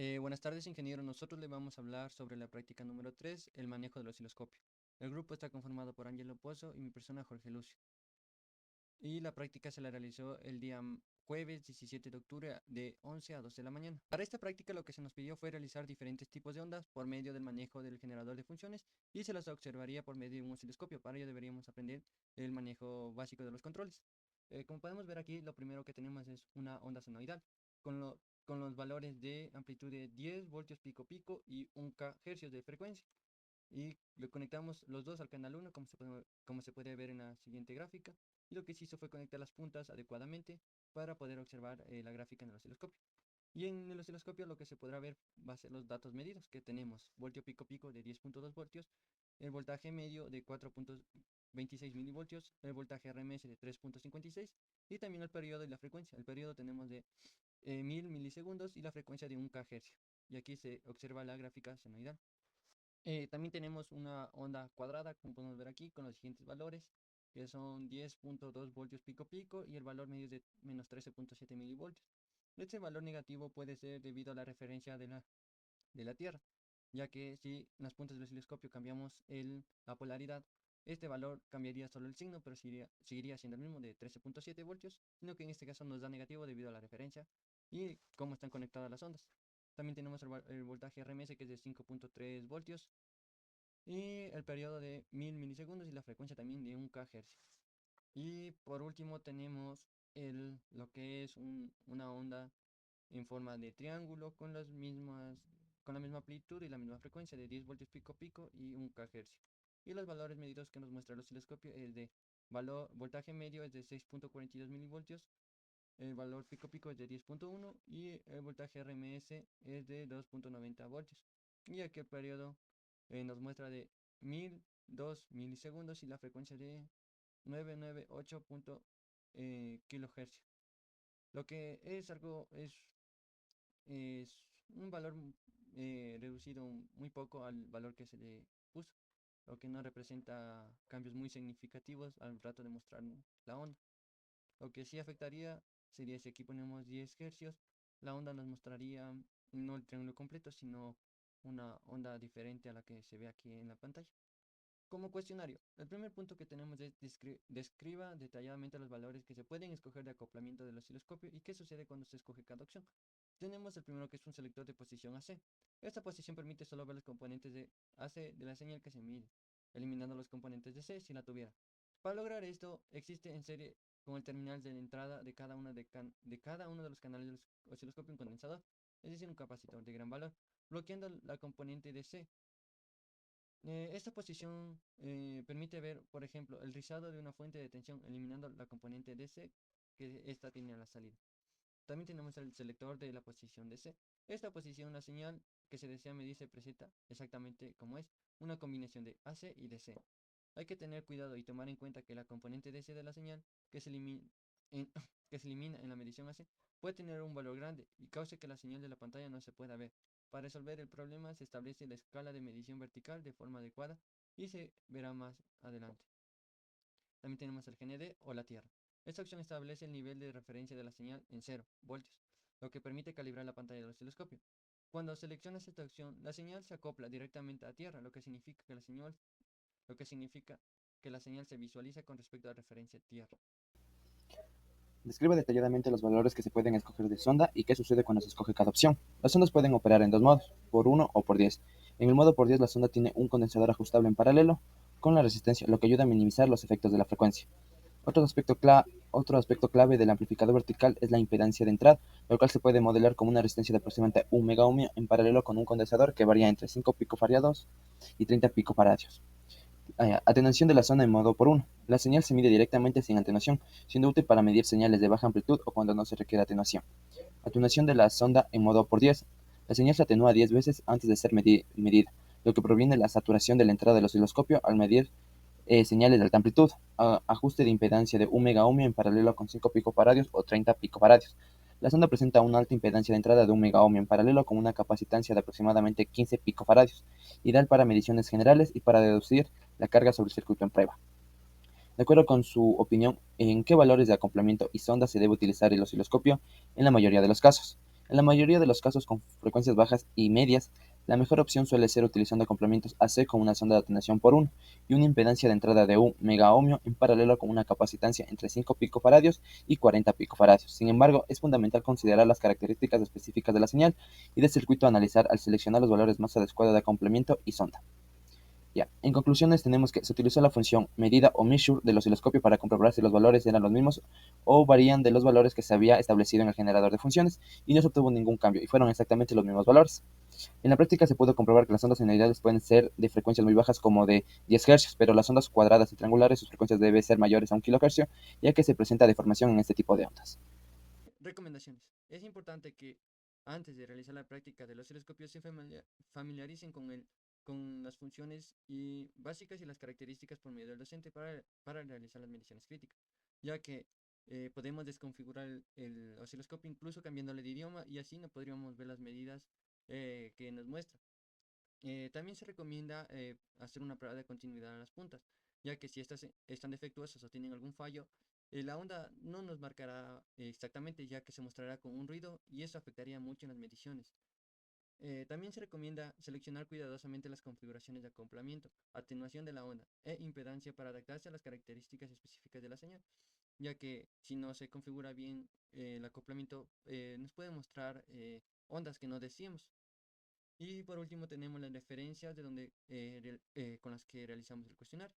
Buenas tardes, ingeniero. Nosotros le vamos a hablar sobre la práctica número 3, el manejo del osciloscopio. El grupo está conformado por Ángelo Pozo y mi persona Jorge Lucio. Y la práctica se la realizó el día jueves 17 de octubre de 11 a 12 de la mañana. Para esta práctica lo que se nos pidió fue realizar diferentes tipos de ondas por medio del manejo del generador de funciones y se las observaría por medio de un osciloscopio. Para ello deberíamos aprender el manejo básico de los controles. Como podemos ver aquí, lo primero que tenemos es una onda senoidal con los valores de amplitud de 10 voltios pico pico y 1 Hz de frecuencia. Y le conectamos los dos al canal 1 como se puede ver en la siguiente gráfica. Y lo que se hizo fue conectar las puntas adecuadamente para poder observar la gráfica en el osciloscopio. Y en el osciloscopio lo que se podrá ver va a ser los datos medidos que tenemos: voltio pico pico de 10.2 voltios, el voltaje medio de 4.26 milivoltios, el voltaje RMS de 3.56 y también el periodo y la frecuencia. El periodo tenemos de 1000 milisegundos y la frecuencia de 1 kHz. Y aquí se observa la gráfica senoidal. También tenemos una onda cuadrada, como podemos ver aquí, con los siguientes valores, que son 10.2 voltios pico pico y el valor medio es de menos 13.7 milivoltios. Este valor negativo puede ser debido a la referencia de la Tierra, ya que si en las puntas del osciloscopio cambiamos la polaridad, este valor cambiaría solo el signo, pero seguiría siendo el mismo de 13.7 voltios, sino que en este caso nos da negativo debido a la referencia y cómo están conectadas las ondas. También tenemos el voltaje RMS, que es de 5.3 voltios y el periodo de 1000 milisegundos y la frecuencia también de 1 kHz. Y por último tenemos lo que es una onda en forma de triángulo con la misma amplitud y la misma frecuencia de 10 voltios pico pico y 1 kHz. Y los valores medidos que nos muestra el osciloscopio es de voltaje medio es de 6.42 milivoltios, el valor pico pico es de 10.1 y el voltaje RMS es de 2.90 voltios. Y aquí el periodo nos muestra de 1002 milisegundos y la frecuencia de 998 kilohercios. Lo que es un valor reducido muy poco al valor que se le puso, lo que no representa cambios muy significativos al rato de mostrar la onda. Lo que sí afectaría sería si aquí ponemos 10 hercios, la onda nos mostraría no el triángulo completo, sino una onda diferente a la que se ve aquí en la pantalla. Como cuestionario, el primer punto que tenemos es describa detalladamente los valores que se pueden escoger de acoplamiento del osciloscopio y qué sucede cuando se escoge cada opción. Tenemos el primero, que es un selector de posición AC. Esta posición permite solo ver los componentes de AC de la señal que se mide, eliminando los componentes de C si la tuviera. Para lograr esto, existe en serie con el terminal de entrada de cada uno de los canales del osciloscopio un condensador, es decir, un capacitor de gran valor, bloqueando la componente de C. Esta posición permite ver, por ejemplo, el rizado de una fuente de tensión, eliminando la componente DC que esta tiene a la salida. También tenemos el selector de la posición DC. Esta posición, la señal que se desea medir, se presenta exactamente como es, una combinación de AC y DC. Hay que tener cuidado y tomar en cuenta que la componente DC de la señal en, que se elimina en la medición AC puede tener un valor grande y cause que la señal de la pantalla no se pueda ver. Para resolver el problema se establece la escala de medición vertical de forma adecuada y se verá más adelante. También tenemos el GND o la tierra. Esta opción establece el nivel de referencia de la señal en 0 voltios, lo que permite calibrar la pantalla del osciloscopio. Cuando seleccionas esta opción, la señal se acopla directamente a tierra, lo que significa que la señal se visualiza con respecto a la referencia tierra. Describe detalladamente los valores que se pueden escoger de sonda y qué sucede cuando se escoge cada opción. Las sondas pueden operar en dos modos, por 1 o por 10. En el modo por 10 la sonda tiene un condensador ajustable en paralelo con la resistencia, lo que ayuda a minimizar los efectos de la frecuencia. Otro aspecto clave del amplificador vertical es la impedancia de entrada, lo cual se puede modelar como una resistencia de aproximadamente 1 megaohmio en paralelo con un condensador que varía entre 5 picofarados y 30 picofaradios. Atenuación de la zona en modo por 1. La señal se mide directamente sin atenuación, siendo útil para medir señales de baja amplitud o cuando no se requiere atenuación. Atenuación de la sonda en modo por 10. La señal se atenúa 10 veces antes de ser medida, lo que proviene de la saturación de la entrada del osciloscopio al medir señales de alta amplitud. Ajuste de impedancia de 1 megaohmio en paralelo con 5 picofaradios o 30 picofaradios. La sonda presenta una alta impedancia de entrada de 1 megaohmio en paralelo con una capacitancia de aproximadamente 15 picofaradios, ideal para mediciones generales y para deducir la carga sobre el circuito en prueba. De acuerdo con su opinión, ¿en qué valores de acoplamiento y sonda se debe utilizar el osciloscopio en la mayoría de los casos? En la mayoría de los casos con frecuencias bajas y medias, la mejor opción suele ser utilizando complementos AC con una sonda de atenuación por 1 y una impedancia de entrada de 1 megaohmio en paralelo con una capacitancia entre 5 picofaradios y 40 picofaradios. Sin embargo, es fundamental considerar las características específicas de la señal y del circuito a analizar al seleccionar los valores más adecuados de complemento y sonda. Ya. En conclusiones tenemos que se utilizó la función medida o measure del osciloscopio para comprobar si los valores eran los mismos o varían de los valores que se había establecido en el generador de funciones y no se obtuvo ningún cambio y fueron exactamente los mismos valores. En la práctica se pudo comprobar que las ondas senoidales pueden ser de frecuencias muy bajas como de 10 Hz, pero las ondas cuadradas y triangulares sus frecuencias deben ser mayores a 1 kHz, ya que se presenta deformación en este tipo de ondas. Recomendaciones. Es importante que antes de realizar la práctica del osciloscopio se familiaricen con las funciones básicas y las características por medio del docente para realizar las mediciones críticas, ya que podemos desconfigurar el osciloscopio incluso cambiándole de idioma y así no podríamos ver las medidas que nos muestra. También se recomienda hacer una prueba de continuidad a las puntas, ya que si estas están defectuosas o tienen algún fallo, la onda no nos marcará exactamente, ya que se mostrará con un ruido y eso afectaría mucho en las mediciones. También se recomienda seleccionar cuidadosamente las configuraciones de acoplamiento, atenuación de la onda e impedancia para adaptarse a las características específicas de la señal, ya que si no se configura bien el acoplamiento, nos puede mostrar ondas que no deseamos. Y por último tenemos las referencias de con las que realizamos el cuestionario.